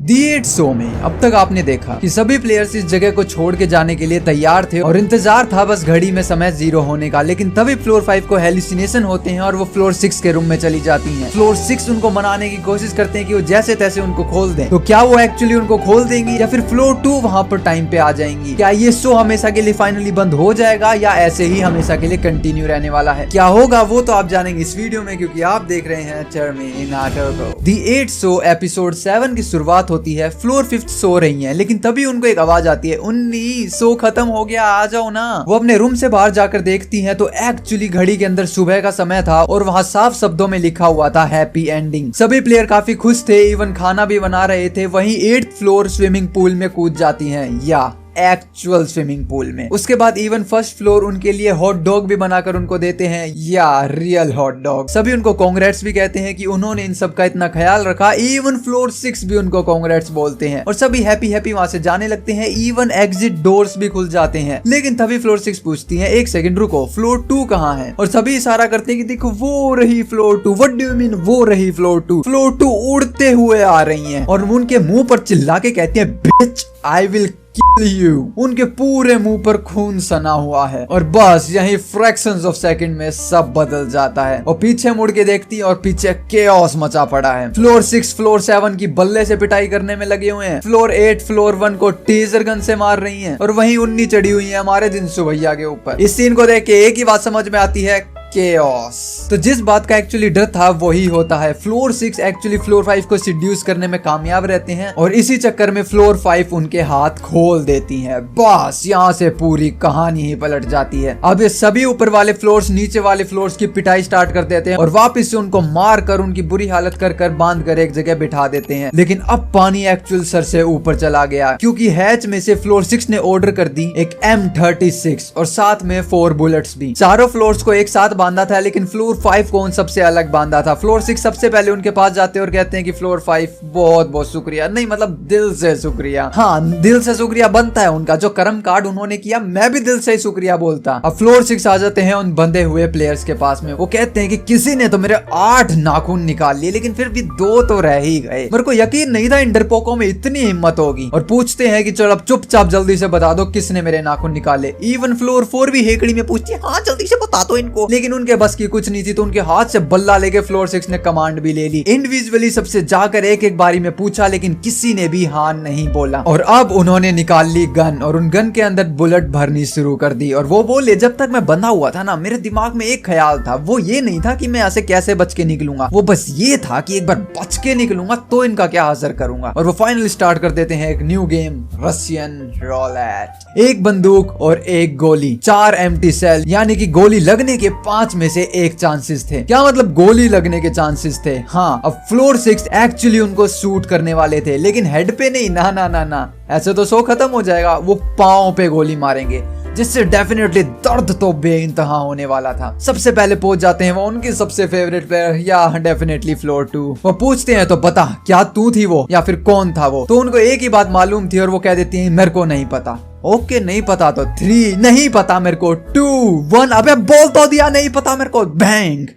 दी 8 show में अब तक आपने देखा कि सभी प्लेयर्स इस जगह को छोड़ के जाने के लिए तैयार थे और इंतजार था बस घड़ी में समय 0 होने का। लेकिन तभी फ्लोर 5 को हेलुसिनेशन होते हैं और वो फ्लोर 6 के रूम में चली जाती हैं। फ्लोर 6 उनको मनाने की कोशिश करते हैं कि वो जैसे तैसे उनको खोल दें। तो क्या वो एक्चुअली उनको खोल देंगी या फिर फ्लोर 2 वहां पर टाइम पे आ जाएंगी? क्या ये शो हमेशा के लिए फाइनली बंद हो जाएगा या ऐसे ही हमेशा के लिए कंटिन्यू रहने वाला है? क्या होगा वो तो आप जानेंगे इस वीडियो में, क्योंकि आप देख रहे हैं चर्मी नाटो को। दी 8 शो एपिसोड 7 की शुरुआत होती है। फ्लोर 5 सो रही हैं, लेकिन तभी उनको एक आवाज आती है, उन्नी शो खत्म हो गया, आ जाओ ना। वो अपने रूम से बाहर जाकर देखती हैं तो एक्चुअली घड़ी के अंदर सुबह का समय था और वहाँ साफ शब्दों में लिखा हुआ था हैप्पी एंडिंग। सभी प्लेयर काफी खुश थे, इवन खाना भी बना रहे थे। वहीं 8th फ्लोर स्विमिंग पूल में कूद जाती हैं, या एक्चुअल स्विमिंग पूल में। उसके बाद इवन फर्स्ट फ्लोर उनके लिए हॉट डॉग भी बनाकर उनको देते हैं, या रियल हॉट डॉग। सभी उनको कांग्रेट्स भी कहते हैं कि उन्होंने इन सब का इतना ख्याल रखा। इवन फ्लोर 6 भी उनको कांग्रेट्स बोलते हैं और सभी हैप्पी हैप्पी वहां से जाने लगते हैं। इवन एग्जिट डोर्स भी खुल जाते हैं। लेकिन तभी फ्लोर 6 पूछती है, एक सेकंड रुको, फ्लोर 2 कहाँ है? और सभी इशारा करते हैं कि देखो वो रही floor 2। What do you mean वो रही फ्लोर 2? फ्लोर 2 उड़ते हुए आ रही है और उनके मुंह पर चिल्ला के कहती है, बिच आई विल किल यू। उनके पूरे मुंह पर खून सना हुआ है और बस यही फ्रैक्शंस ऑफ सेकंड में सब बदल जाता है। और पीछे मुड़ के देखती है और पीछे केओस मचा पड़ा है। फ्लोर 6 फ्लोर 7 की बल्ले से पिटाई करने में लगे हुए हैं। फ्लोर 8 फ्लोर 1 को टेजर गन से मार रही हैं और वहीं उन्नी चढ़ी हुई है हमारे दिनसू भैया के ऊपर। इस सीन को देख के एक ही बात समझ में आती है, केओस। तो जिस बात का एक्चुअली डर था वही होता है। फ्लोर 6 एक्चुअली फ्लोर 5 को सिड्यूस करने में कामयाब रहते हैं और इसी चक्कर में फ्लोर 5 उनके हाथ खोल देती हैं। बस यहाँ से पूरी कहानी ही पलट जाती है। अब ये सभी ऊपर वाले फ्लोर्स नीचे वाले फ्लोर्स की पिटाई स्टार्ट कर देते हैं और वापस से उनको मार कर उनकी बुरी हालत कर बांध कर एक जगह बिठा देते हैं। लेकिन अब पानी एक्चुअल सर से ऊपर चला गया, क्योंकि हैच में से फ्लोर 6 ने ऑर्डर कर दी एक M36 और साथ में 4 बुलेट्स भी। चारों फ्लोर्स को एक साथ बांधा था, लेकिन फ्लोर 5 को उन सबसे अलग बांधा था। फ्लोर 6 सबसे पहले उनके पास जाते और कहते हैं कि फ्लोर 5 बहुत बहुत शुक्रिया, नहीं मतलब दिल से शुक्रिया। हाँ, दिल से शुक्रिया बनता है उनका, जो कर्म कार्ड उन्होंने किया मैं भी दिल से ही शुक्रिया बोलता। अब फ्लोर 6 आ जाते हैं उन बंधे हुए प्लेयर्स के पास में। वो कहते हैं कि किसी ने तो मेरे 8 नाखून निकाल लिए, लेकिन फिर भी 2 तो रह ही गए। मेरे को यकीन नहीं था इन डरपोकों में इतनी हिम्मत होगी। और पूछते हैं कि चलो अब चुपचाप जल्दी से बता दो किसने मेरे नाखून निकाले। इवन फ्लोर 4 भी हेकड़ी में पूछती है, हाँ जल्दी से बता दो इनको। लेकिन उनके बस की कुछ नहीं थी, तो उनके हाथ से बल्ला लेके फ्लोर 6 ने कमांड भी ले ली। इंडिविजुअली सबसे जाकर एक एक बारी में पूछा, लेकिन किसी ने भी हाँ नहीं बोला। और अब उन्होंने निकाल ली गन और उन गन के अंदर बुलेट भरनी शुरू कर दी। और वो बोले, जब तक मैं बंधा हुआ था ना, मेरे दिमाग में एक ख्याल था, वो ये नहीं था कि मैं ऐसे कैसे बच के निकलूंगा, वो बस ये था कि एक बार बच के निकलूंगा तो इनका क्या असर करूंगा। और वो फाइनली स्टार्ट कर देते हैं एक न्यू गेम, रशियन रोलेट। एक बंदूक और एक गोली, 4 एम्प्टी सेल, यानी कि गोली लगने के 5 में से एक चांसेस थे। क्या मतलब गोली लगने के चांसेस थे? हाँ, अब फ्लोर 6 एक्चुअली उनको शूट करने वाले थे, लेकिन हेड पे नहीं, ना ना ना ना, ऐसे तो शो खत्म हो जाएगा। वो पांव पे गोली मारेंगे, जिससे डेफिनेटली दर्द तो बेइंतहा होने वाला था। सबसे पहले पहुंच जाते हैं वो उनके सबसे फेवरेट प्लेयर, या डेफिनेटली फ्लोर 2। वो पूछते हैं, तो बता क्या तू थी वो या फिर कौन था वो? तो उनको एक ही बात मालूम थी और वो कह देती है, मेरे को नहीं पता। ओके, नहीं पता तो 3, नहीं पता मेरे को 2, 1, अबे बोल तो दिया नहीं पता मेरे को। बैंग,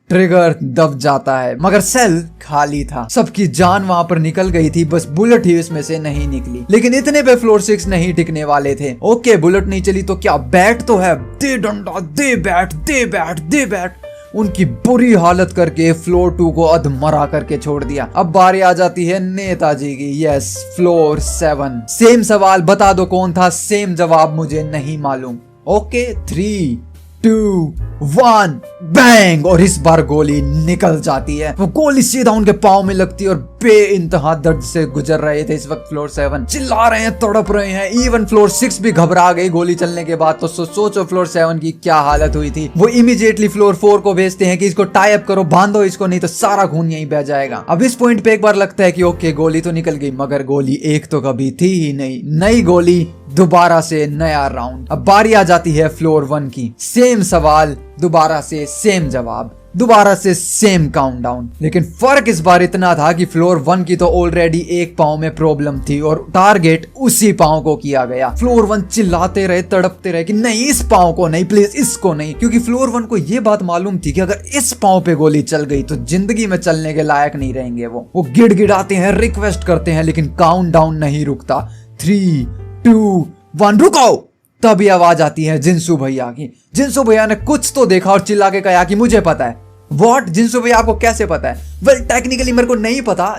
ट्रिगर दब जाता है, मगर सेल खाली था। सबकी जान वहां पर निकल गई थी, बस बुलेट ही उसमें से नहीं निकली। लेकिन इतने पे फ्लोर 6 नहीं टिकने वाले थे। ओके, बुलेट नहीं चली तो क्या बैट तो है, दे डंडा, दे बैट, दे बैट, दे बैट। उनकी बुरी हालत करके फ्लोर 2 को अधमरा करके छोड़ दिया। अब बारी आ जाती है नेताजी की। Yes, floor 7। सेम सवाल, बता दो कौन था? सेम जवाब, मुझे नहीं मालूम। ओके, 3, 2, 1, बैंग, और इस बार गोली निकल जाती है। वो गोली सीधा उनके पाँव में लगती है और बेइंतहा दर्द से गुजर रहे थे इस वक्त फ्लोर 7। चिल्ला रहे हैं, तड़प रहे हैं। इवन फ्लोर 6 भी घबरा गई गोली चलने के बाद। तो सोचो फ्लोर 7 की क्या हालत हुई थी। वो इमीडिएटली फ्लोर 4 को भेजते हैं कि इसको टाई अप करो, बांधो इसको, नहीं तो सारा खून यहीं बह जाएगा। अब इस पॉइंट पे एक बार लगता है कि ओके गोली तो निकल गई, मगर गोली एक तो कभी थी ही नहीं। नई गोली, दोबारा से नया राउंड। अब बारी आ जाती है फ्लोर 1 की। सेम सवाल, दोबारा से सेम जवाब। दोबारा से सेम काउंटडाउन। लेकिन फर्क इस बार इतना था कि फ्लोर 1 की तो ऑलरेडी एक पांव में प्रॉब्लम थी और टारगेट उसी पांव को किया गया। फ्लोर 1 चिल्लाते रहे, तड़पते रहे कि नहीं इस पांव को नहीं, प्लीज इसको नहीं, क्योंकि फ्लोर 1 को यह बात मालूम थी कि अगर इस पांव पे गोली चल गई तो जिंदगी में चलने के लायक नहीं रहेंगे। वो गिड़गिड़ाते हैं, रिक्वेस्ट करते हैं, लेकिन काउंटडाउन नहीं रुकता। 3, 2, 1 रुको। तभी आवाज आती है जिनसू भैया की। जिनसू भैया ने कुछ तो देखा और चिल्ला के कहा कि मुझे पता है। व्हाट? जिनसू भैया आपको कैसे पता है? वेल टेक्निकली मेरे को नहीं पता,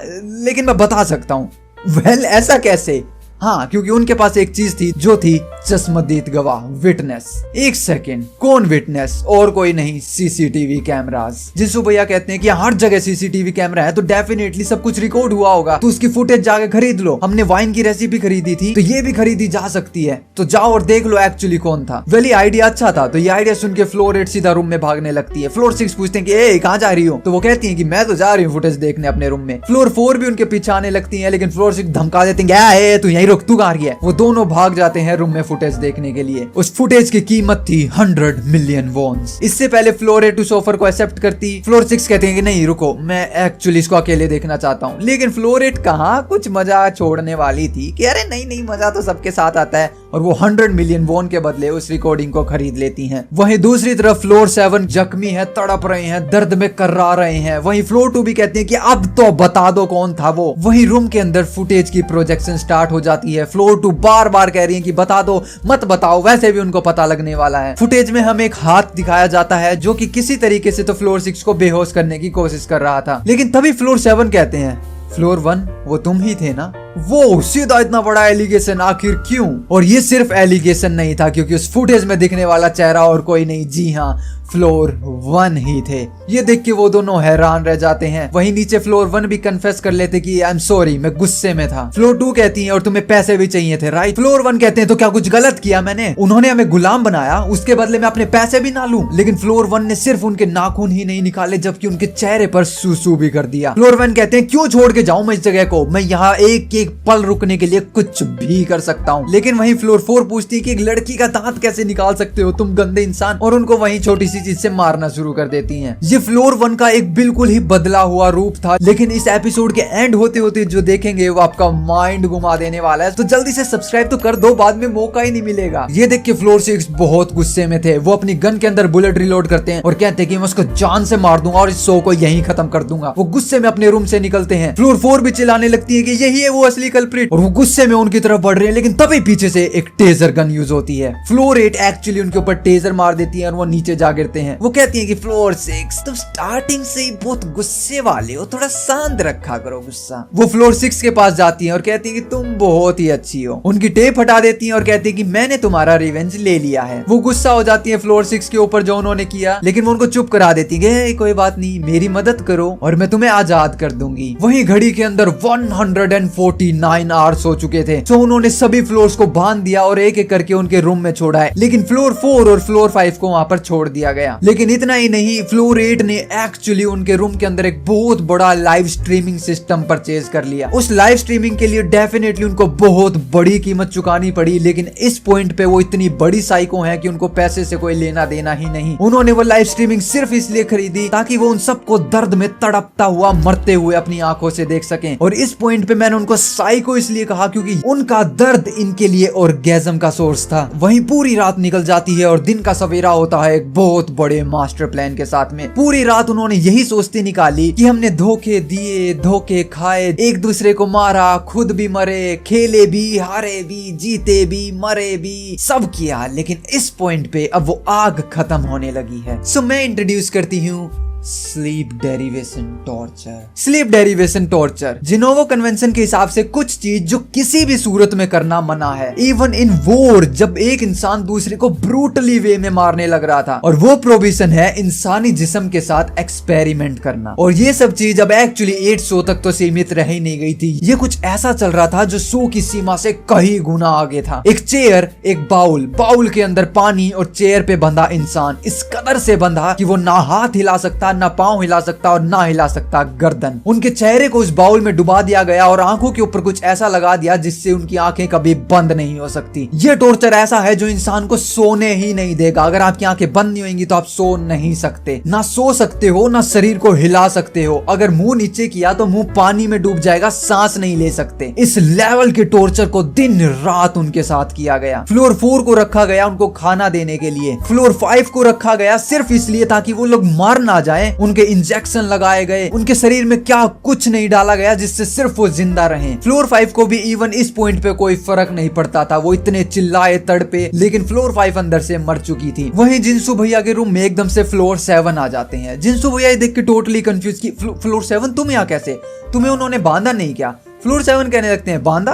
लेकिन मैं बता सकता हूँ। वेल ऐसा कैसे? हाँ, क्योंकि उनके पास एक चीज थी जो थी चश्मदीद गवाह, विटनेस। एक सेकेंड, कौन विटनेस? और कोई नहीं, सीसीटीवी कैमरास। जिसको भैया कहते हैं कि हर जगह सीसीटीवी कैमरा है तो डेफिनेटली सब कुछ रिकॉर्ड हुआ होगा, तो उसकी फुटेज जाके खरीद लो। हमने वाइन की रेसिपी खरीदी थी तो ये भी खरीदी जा सकती है, तो जाओ और देख लो एक्चुअली कौन था। वेल आइडिया अच्छा था, तो ये आइडिया सुन के फ्लोर 8 सीधा रूम में भागने लगती है। फ्लोर 6 पूछते हैं कि ए कहाँ जा रही हो? तो वो कहती है कि मैं तो जा रही हूँ फुटेज देखने अपने रूम में। फ्लोर 4 भी उनके पीछे आने लगती है, लेकिन फ्लोर 6 धमका देते हैं तू यहीं रुक, तू कहाँ रही है? वो दोनों भाग जाते हैं रूम में फुटेज देखने के लिए। उस फुटेज की कीमत थी 100 मिलियन वॉन्स। इससे पहले फ्लोर 8 उस ऑफर को एक्सेप्ट करती। फ्लोर 6 कहते हैं कि नहीं रुको, मैं एक्चुअली इसको अकेले देखना चाहता हूँ। लेकिन फ्लोर 8 कहाँ कुछ मजा छोड़ने वाली थी कि अरे नहीं मजा तो सबके साथ आता है, और वो 100 मिलियन वॉन के बदले उस रिकॉर्डिंग को खरीद लेती हैं। वहीं दूसरी तरफ फ्लोर 7 जख्मी है, तड़प रहे हैं, दर्द में कर्रा रहे हैं। वहीं फ्लोर 2 भी कहते हैं कि अब तो बता दो कौन था वो। वहीं रूम के अंदर फुटेज की प्रोजेक्शन स्टार्ट हो जाती है। फ्लोर 2 बार बार कह रही है कि बता दो, मत बताओ, वैसे भी उनको पता लगने वाला है। फुटेज में हमें एक हाथ दिखाया जाता है जो कि किसी तरीके से तो फ्लोर 6 को बेहोश करने की कोशिश कर रहा था। लेकिन तभी फ्लोर 7 कहते हैं फ्लोर 1 वो तुम ही थे ना? वो सीधा इतना बड़ा एलिगेशन आखिर क्यों? और ये सिर्फ एलिगेशन नहीं था, क्योंकि उस फुटेज में दिखने वाला चेहरा और कोई नहीं, जी हाँ फ्लोर 1 ही थे। ये देख के वो दोनों हैरान रह जाते हैं। वहीं नीचे फ्लोर 1 भी कन्फेस कर लेते कि आई एम सॉरी, मैं गुस्से में था। फ्लोर 2 कहती है और तुम्हें पैसे भी चाहिए थे, राइट? फ्लोर 1 कहते हैं तो क्या कुछ गलत किया मैंने? उन्होंने हमें गुलाम बनाया, उसके बदले में अपने पैसे भी ना लूं? लेकिन फ्लोर 1 ने सिर्फ उनके नाखून ही नहीं निकाले, जबकि उनके चेहरे पर सूसू भी कर दिया। फ्लोर 1 कहते हैं क्यों छोड़ के जाऊं मैं इस जगह को? मैं यहाँ एक एक पल रुकने के लिए कुछ भी कर सकता हूँ। लेकिन वहीं फ्लोर 4 पूछती है कि एक लड़की का दांत कैसे निकाल सकते हो तुम गंदे इंसान, और उनको वहीं छोटी सी चीज से मारना शुरू कर देती हैं। ये फ्लोर 1 का एक बिल्कुल ही बदला हुआ रूप था, लेकिन इस एपिसोड के एंड होते होते जो देखेंगे वो आपका माइंड घुमा देने वाला है। तो जल्दी से सब्सक्राइब तो कर दो, बाद में मौका ही नहीं मिलेगा। ये देख के फ्लोर 6 बहुत गुस्से में थे। वो अपनी गन के अंदर बुलेट रिलोड करते हैं और कहते हैं कि मैं उसको जान से मार दूंगा और इस शो को यहीं खत्म कर दूंगा। वो गुस्से में अपने रूम से निकलते हैं। फ्लोर 4 भी चिल्लाने लगती है कि यही है वो असली कल्प्रिट, और वो गुस्से में उनकी तरफ बढ़ रहे हैं। लेकिन तभी पीछे से एक टेजर गन यूज होती है। फ्लोर 8 एक्चुअली उनके ऊपर टेजर मार देती है और वो नीचे जा गिरते हैं। वो कहती है कि फ्लोर 6 तुम स्टार्टिंग से ही बहुत गुस्से वाले हो, थोड़ा शांत रखा करो गुस्सा। वो फ्लोर 6 के पास जाती है और कहती है कि तुम बहुत ही अच्छी हो। उनकी टेप हटा देती है और कहती है कि मैंने तुम्हारा रिवेंज ले लिया है। वो गुस्सा हो जाती है फ्लोर 6 के ऊपर जो उन्होंने किया, लेकिन वो उनको चुप करा देती है, कोई बात नहीं, मेरी मदद करो और मैं तुम्हें आजाद कर दूंगी। वहीं घड़ी के अंदर 149 आवर्स हो चुके थे, तो उन्होंने सभी फ्लोर्स को बांध दिया और एक एक करके उनके रूम में छोड़ा है। लेकिन फ्लोर 4 और फ्लोर 5 को वहां पर छोड़ दिया गया। लेकिन इतना ही नहीं, फ्लोर 8 ने एक्चुअली उनके रूम के अंदर एक बहुत बड़ा लाइव स्ट्रीमिंग सिस्टम परचेज कर लिया। उस लाइव स्ट्रीमिंग के लिए डेफिनेटली उनको बहुत बड़ी कीमत चुकानी पड़ी, लेकिन इस पॉइंट पे वो इतनी बड़ी साइको है कि उनको पैसे से कोई लेना देना ही नहीं। उन्होंने वो लाइव स्ट्रीमिंग सिर्फ इसलिए खरीदी ताकि वो उन सबको दर्द में तड़पता हुआ मरते हुए अपनी आंखों से देख सकें। और इस पॉइंट पे मैंने उनको साइको इसलिए कहा क्योंकि उनका दर्द इनके लिए ऑर्गेज्म का सोर्स था। वहीं पूरी रात निकल जाती है और दिन का सवेरा होता है एक बहुत बड़े मास्टर प्लान के साथ में। पूरी रात उन्होंने यही सोचती निकाली कि हमने धोखे दिए, धोखे खाए, एक दूसरे को मारा, खुद भी मरे, खेले भी, हारे भी, जीते भी, मरे भी, सब किया। लेकिन इस पॉइंट पे अब वो आग खत्म होने लगी है। सो मैं इंट्रोड्यूस करती हूँ sleep deprivation torture. Sleep deprivation torture Geneva convention के हिसाब से कुछ चीज जो किसी भी सूरत में करना मना है, इवन इन वॉर, जब एक इंसान दूसरे को ब्रूटली वे में मारने लग रहा था। और वो प्रोविजन है इंसानी जिस्म के साथ एक्सपेरिमेंट करना। और ये सब चीज अब एक्चुअली 800 तक तो सीमित रह ही नहीं गई थी। ये कुछ ऐसा चल रहा था जो 100 की सीमा से कहीं गुना आगे था। एक चेयर, एक बाउल के अंदर पानी और चेयर पे बंधा इंसान, इस कदर से बंधा कि वो ना हाथ हिला सकता, ना पाँव हिला सकता और ना हिला सकता गर्दन। उनके चेहरे को उस बाउल में डुबा दिया गया और आंखों के ऊपर कुछ ऐसा लगा दिया जिससे उनकी आंखें कभी बंद नहीं हो सकती। ये टॉर्चर ऐसा है जो इंसान को सोने ही नहीं देगा। अगर आपकी आंखें बंद नहीं होंगी तो आप सो नहीं सकते, ना सो सकते हो ना शरीर को हिला सकते हो। अगर मुंह नीचे किया तो मुंह पानी में डूब जाएगा, सांस नहीं ले सकते। इस लेवल के टॉर्चर को दिन रात उनके साथ किया गया। फ्लोर 4 को रखा गया उनको खाना देने के लिए। फ्लोर 5 को रखा गया सिर्फ इसलिए ताकि वो लोग मार ना जाए। उनके इंजेक्शन लगाए गए, उनके शरीर में क्या कुछ नहीं डाला गया जिससे सिर्फ वो जिंदा रहे। फ्लोर 5 को भी इवन इस पॉइंट पे कोई फर्क नहीं पड़ता था। वो इतने चिल्लाए तड़पे, लेकिन फ्लोर 5 अंदर से मर चुकी थी। वहीं जिनसू भैया के रूम में एकदम से फ्लोर 7 आ जाते हैं। जिनसू भैया देख के टोटली कंफ्यूज की फ्लोर 7 तुम यहाँ कैसे? तुम्हें उन्होंने बांधा नहीं क्या? फ्लोर 7 कहने लगते हैं बांधा?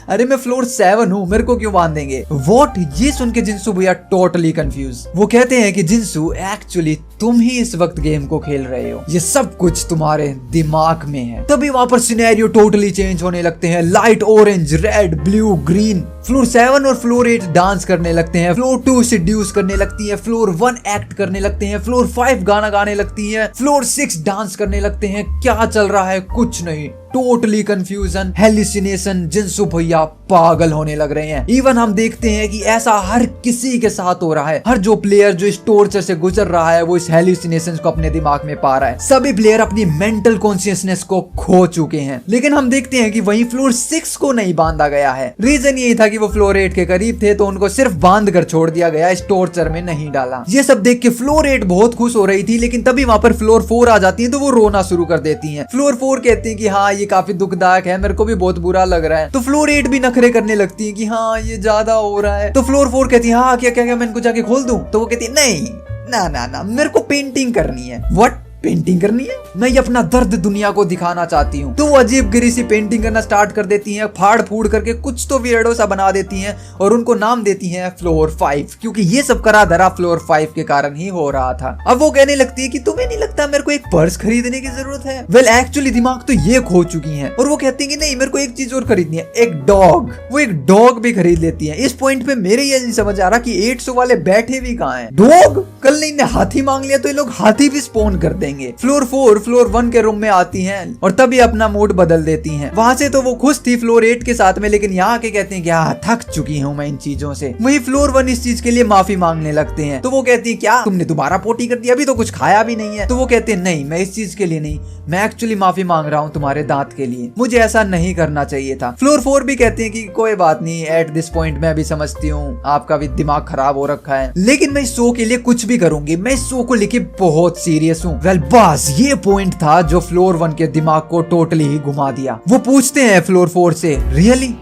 अरे मैं फ्लोर 7 हूँ, मेरे को क्यों बांधेंगे? व्हाट? ये सुन के जिनसू भैया टोटली कंफ्यूज। वो कहते हैं कि जिनसू एक्चुअली तुम ही इस वक्त गेम को खेल रहे हो, ये सब कुछ तुम्हारे दिमाग में है। तभी वहां पर सिनेरियो टोटली चेंज होने लगते हैं। Light orange, red, blue, green. Floor 7 और फ्लोर 8 डांस करने लगते हैं। फ्लोर 2 सेड्यूस करने लगती है। फ्लोर 1 एक्ट करने लगते हैं। फ्लोर 5 गाना गाने लगती है। फ्लोर 6 डांस करने लगते हैं। क्या चल रहा है? कुछ नहीं, टोटली कंफ्यूजन, हेलुसिनेशन। जिनसू भैया पागल होने लग रहे हैं। इवन हम देखते हैं कि ऐसा हर किसी के साथ हो रहा है। हर जो प्लेयर जो इस टॉर्चर से गुजर रहा है वो इस हेलुसिनेशंस को अपने दिमाग में पा रहा है। सभी प्लेयर अपनी मेंटल कॉन्शियसनेस को खो चुके हैं। लेकिन हम देखते हैं कि वहीं फ्लोर 6 को नहीं बांधा गया है। रीजन यही था कि वो फ्लोर 8 के करीब थे तो उनको सिर्फ बांध कर छोड़ दिया गया, इस टॉर्चर में नहीं डाला। ये सब देख के फ्लोर 8 बहुत खुश हो रही थी, लेकिन तभी वहां पर फ्लोर 4 आ जाती है तो वो रोना शुरू कर देती है। फ्लोर 4 कहती है कि हाँ ये काफी दुखदायक है, मेरे को भी बहुत बुरा लग रहा है। तो फ्लोर 8 भी नखरे करने लगती है कि हाँ ये ज्यादा हो रहा है। तो फ्लोर 4 कहती है हाँ क्या क्या क्या मैं इनको जाके खोल दूं? तो वो कहती है नहीं, ना ना ना, मेरे को पेंटिंग करनी है। व्हाट? पेंटिंग करनी है? मैं ये अपना दर्द दुनिया को दिखाना चाहती हूँ। तो वो अजीब गिरी सी पेंटिंग करना स्टार्ट कर देती हैं, फाड़ फूड़ करके कुछ तो वियर्डो सा बना देती हैं और उनको नाम देती हैं फ्लोर 5, क्योंकि ये सब करा धरा फ्लोर 5 के कारण ही हो रहा था। अब वो कहने लगती है कि तुम्हें नहीं लगता मेरे को एक पर्स खरीदने की जरूरत है? वेल एक्चुअली दिमाग तो ये खो चुकी है और वो कहती है कि नहीं मेरे को एक चीज और खरीदनी है, एक डॉग। वो एक डॉग भी खरीद लेती है। इस पॉइंट पे मेरे ये नहीं समझ आ रहा कि 800 वाले बैठे भी कहाँ हैं? डॉग? कल नहीं ने हाथी मांग लिया तो ये लोग हाथी भी स्पॉन कर देंगे। फ्लोर 4 फ्लोर 1 के रूम में आती हैं और तभी अपना मूड बदल देती हैं। वहां से तो वो खुश थी फ्लोर 8 के साथ में, लेकिन यहाँ आके कहती हैं कि हाँ थक चुकी हूँ मैं इन चीजों से। वही फ्लोर 1 इस चीज के लिए माफी मांगने लगते हैं। तो वो कहती है क्या तुमने दोबारा पोटी कर दिया? अभी तो कुछ खाया भी नहीं है। तो वो कहते हैं नहीं मैं इस चीज के लिए नहीं, मैं एक्चुअली माफी मांग रहा हूँ तुम्हारे दांत के लिए, मुझे ऐसा नहीं करना चाहिए था। फ्लोर 4 भी कहते हैं कि कोई बात नहीं, एट दिस पॉइंट मैं भी समझती हूँ आपका भी दिमाग खराब हो रखा है, लेकिन मैं इस शो के लिए कुछ भी करूंगी, मैं इस शो को लेके बहुत सीरियस हूँ। वेल बस ये पॉइंट था जो फ्लोर 1 के दिमाग को टोटली ही घुमा दिया। वो पूछते हैं फ्लोर 4 से रियली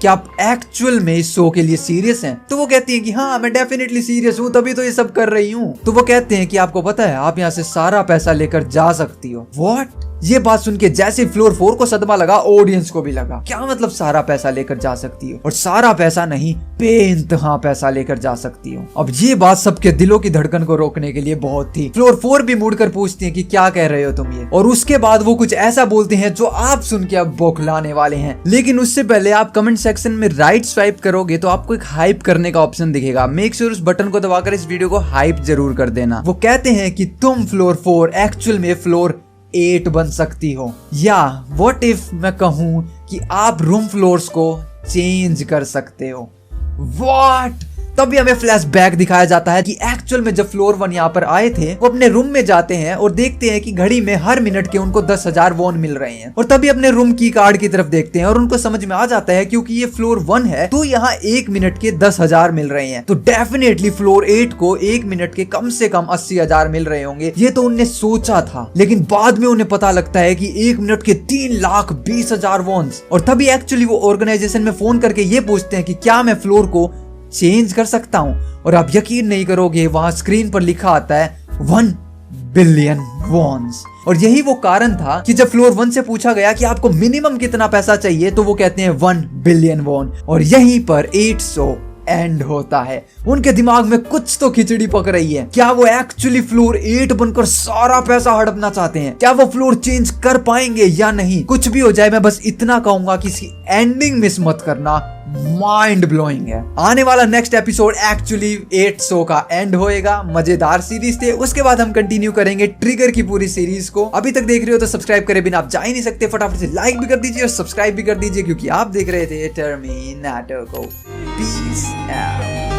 क्या आप एक्चुअल में इस शो के लिए सीरियस हैं? तो वो कहती है कि हाँ मैं डेफिनेटली सीरियस हूँ, तभी तो ये सब कर रही हूँ। तो वो कहते हैं कि आपको पता है आप यहाँ से सारा पैसा लेकर जा सकती हो। व्हाट? ये बात सुन के जैसे फ्लोर 4 को सदमा लगा, ऑडियंस को भी लगा। क्या मतलब सारा पैसा लेकर जा सकती हो? और सारा पैसा नहीं, बेइंतहा पैसा लेकर जा सकती हो। अब ये बात सबके दिलों की धड़कन को रोकने के लिए बहुत थी। फ्लोर 4 भी मुड़कर पूछती है कि क्या कह रहे हो तुम ये? और उसके बाद वो कुछ ऐसा बोलते हैं जो आप सुन के अब बौखलाने वाले हैं। लेकिन उससे पहले आप कमेंट सेक्शन में राइट स्वाइप करोगे तो आपको एक हाइप करने का ऑप्शन दिखेगा। मेक श्योर उस बटन को दबाकर इस वीडियो को हाइप जरूर कर देना। वो कहते हैं कि तुम फ्लोर 4 एक्चुअल में फ्लोर 8 बन सकती हो, या व्हाट इफ मैं कहूं कि आप रूम फ्लोर्स को चेंज कर सकते हो। व्हाट? तभी हमें फ्लैशबैक दिखाया जाता है कि एक्चुअल में जब फ्लोर 1 यहाँ पर आए थे वो अपने रूम में जाते हैं और देखते हैं कि घड़ी में हर मिनट के उनको 10,000 वॉन मिल रहे हैं। और तभी अपने रूम की कार्ड की तरफ देखते हैं और उनको समझ में आ जाता है क्योंकि ये फ्लोर 1 है तो यहाँ 1 मिनट के 10,000 मिल रहे हैं, तो डेफिनेटली फ्लोर 8 को 1 मिनट के कम से कम 80,000 मिल रहे होंगे। ये तो उनने सोचा था, लेकिन बाद में उन्हें पता लगता है कि 1 मिनट के 3,20,000 वॉन्स। और तभी एक्चुअली वो ऑर्गेनाइजेशन में फोन करके ये पूछते हैं कि क्या मैं फ्लोर को चेंज कर सकता हूं? और आप यकीन नहीं करोगे वहां स्क्रीन पर लिखा आता है 1 बिलियन वॉन्स। और यही वो कारण था कि जब फ्लोर 1 से पूछा गया कि आपको मिनिमम कितना पैसा चाहिए तो वो कहते हैं 1 बिलियन वॉन। और यहीं पर 800 एंड होता है। उनके दिमाग में कुछ तो खिचड़ी पक रही है। क्या वो एक्चुअली फ्लोर 8 बनकर सारा पैसा हड़पना चाहते हैं? क्या वो फ्लोर चेंज कर पाएंगे या नहीं? कुछ भी हो जाए, मैं बस इतना कहूंगा कि इसकी एंडिंग मिस मत करना, माइंड ब्लोइंग है। आने वाला नेक्स्ट एपिसोड एक्चुअली 8 शो का एंड होएगा। मजेदार सीरीज थे। उसके बाद हम कंटिन्यू करेंगे ट्रिगर की पूरी सीरीज को। अभी तक देख रहे हो तो सब्सक्राइब करे बिना आप जा ही नहीं सकते। फटाफट से लाइक भी कर दीजिए और सब्सक्राइब भी कर दीजिए, क्योंकि आप देख रहे थे टर्मिनेटर को। Peace out.